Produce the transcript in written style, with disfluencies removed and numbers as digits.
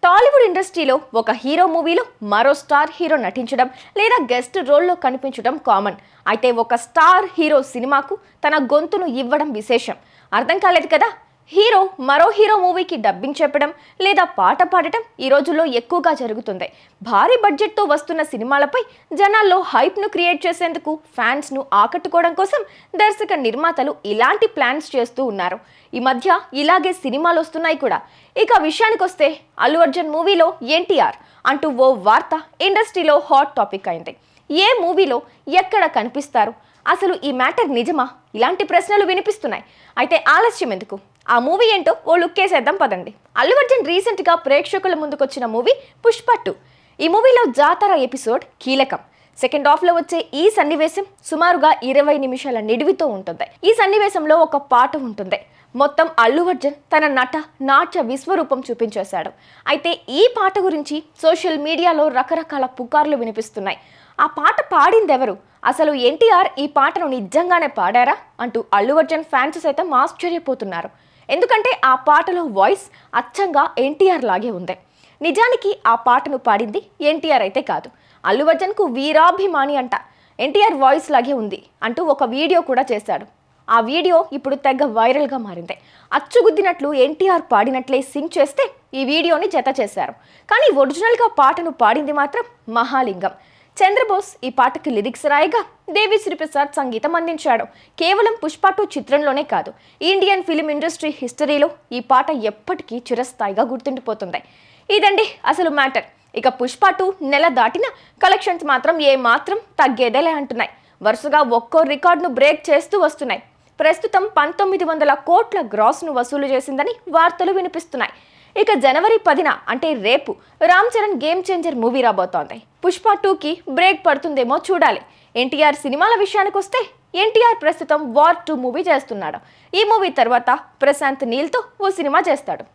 టాలీవుడ్ ఇండస్ట్రీలో ఒక హీరో మూవీలో మరో స్టార్ హీరో నటించడం లేదా గెస్ట్ రోల్లో కనిపించడం కామన్. అయితే ఒక స్టార్ హీరో సినిమాకు తన గొంతును ఇవ్వడం విశేషం. అర్థం కాలేదు కదా? మరో హీరో మూవీకి డబ్బింగ్ చెప్పడం లేదా పాట పాడటం ఈ రోజుల్లో ఎక్కువగా జరుగుతుంది. భారీ బడ్జెట్తో వస్తున్న సినిమాలపై జనాల్లో హైప్ను క్రియేట్ చేసేందుకు, ఫ్యాన్స్ను ఆకట్టుకోవడం కోసం దర్శక నిర్మాతలు ఇలాంటి ప్లాన్స్ చేస్తూ ఉన్నారు. ఈ మధ్య ఇలాగే సినిమాలు వస్తున్నాయి కూడా. ఇక విషయానికి వస్తే అల్లు అర్జున్ మూవీలో ఎన్టీఆర్ అంటూ ఓ వార్త ఇండస్ట్రీలో హాట్ టాపిక్ అయింది. ఏ మూవీలో ఎక్కడ కనిపిస్తారు? అసలు ఈ మ్యాటర్ నిజమా? ఇలాంటి ప్రశ్నలు వినిపిస్తున్నాయి. అయితే ఆలస్యం ఎందుకు, ఆ మూవీ ఏంటో ఓ లుక్కేసేద్దాం పదండి. అల్లు అర్జున్ రీసెంట్గా ప్రేక్షకుల ముందుకొచ్చిన మూవీ పుష్ప 2. ఈ మూవీలో జాతర ఎపిసోడ్ కీలకం. సెకండ్ హాఫ్లో వచ్చే ఈ సన్నివేశం సుమారుగా 20 నిమిషాల నిడివితో ఉంటుంది. ఈ సన్నివేశంలో ఒక పాట ఉంటుంది. మొత్తం అల్లు అర్జున్ తన నాట్య విశ్వరూపం చూపించేశాడు. అయితే ఈ పాట గురించి సోషల్ మీడియాలో రకరకాల పుకార్లు వినిపిస్తున్నాయి. ఆ పాట పాడిందెవరు? అసలు ఎన్టీఆర్ ఈ పాటను నిజంగానే పాడారా అంటూ అల్లు అర్జున్ ఫ్యాన్స్ సైతం ఆశ్చర్యపోతున్నారు. ఎందుకంటే ఆ పాటలో వాయిస్ అచ్చంగా ఎన్టీఆర్ లాగే ఉంది. నిజానికి ఆ పాటను పాడింది ఎన్టీఆర్ అయితే కాదు. అల్లు అర్జున్కు వీరాభిమాని అంట. ఎన్టీఆర్ వాయిస్ లాగే ఉంది అంటూ ఒక వీడియో కూడా చేశాడు. ఆ వీడియో ఇప్పుడు తెగ వైరల్గా మారింది. అచ్చుగుద్దినట్లు ఎన్టీఆర్ పాడినట్లే సింగ్ చేస్తే ఈ వీడియోని జత చేశారు. కానీ ఒరిజినల్గా పాటను పాడింది మాత్రం మహాలింగం. చంద్రబోస్ ఈ పాటకి లిరిక్స్ రాయగా దేవిశ్రీ ప్రసాద్ సంగీతం అందించాడు. కేవలం పుష్ప 2 చిత్రంలోనే కాదు, ఇండియన్ ఫిలిం ఇండస్ట్రీ హిస్టరీలో ఈ పాట ఎప్పటికీ చిరస్థాయిగా గుర్తుండిపోతుంది. ఇదండి అసలు మ్యాటర్. ఇక పుష్ప 2 నెల దాటిన కలెక్షన్స్ మాత్రం ఏమాత్రం తగ్గేదేలే అంటున్నాయి. వరుసగా ఒక్కో రికార్డును బ్రేక్ చేస్తూ వస్తున్నాయి. ప్రస్తుతం 1900 కోట్ల గ్రాస్ను వసూలు చేసిందని వార్తలు వినిపిస్తున్నాయి. ఇక జనవరి 10న అంటే రేపు Ram Charan game changer movie రాబోతోంది. పుష్ప 2కి బ్రేక్ పడుతుందేమో చూడాలి. ఎన్టీఆర్ సినిమాల విషయానికి వస్తే ఎన్టీఆర్ ప్రస్తుతం వార్ 2 మూవీ చేస్తున్నాడు. ఈ మూవీ తర్వాత ప్రశాంత్ నీల్తో ఓ సినిమా చేస్తాడు.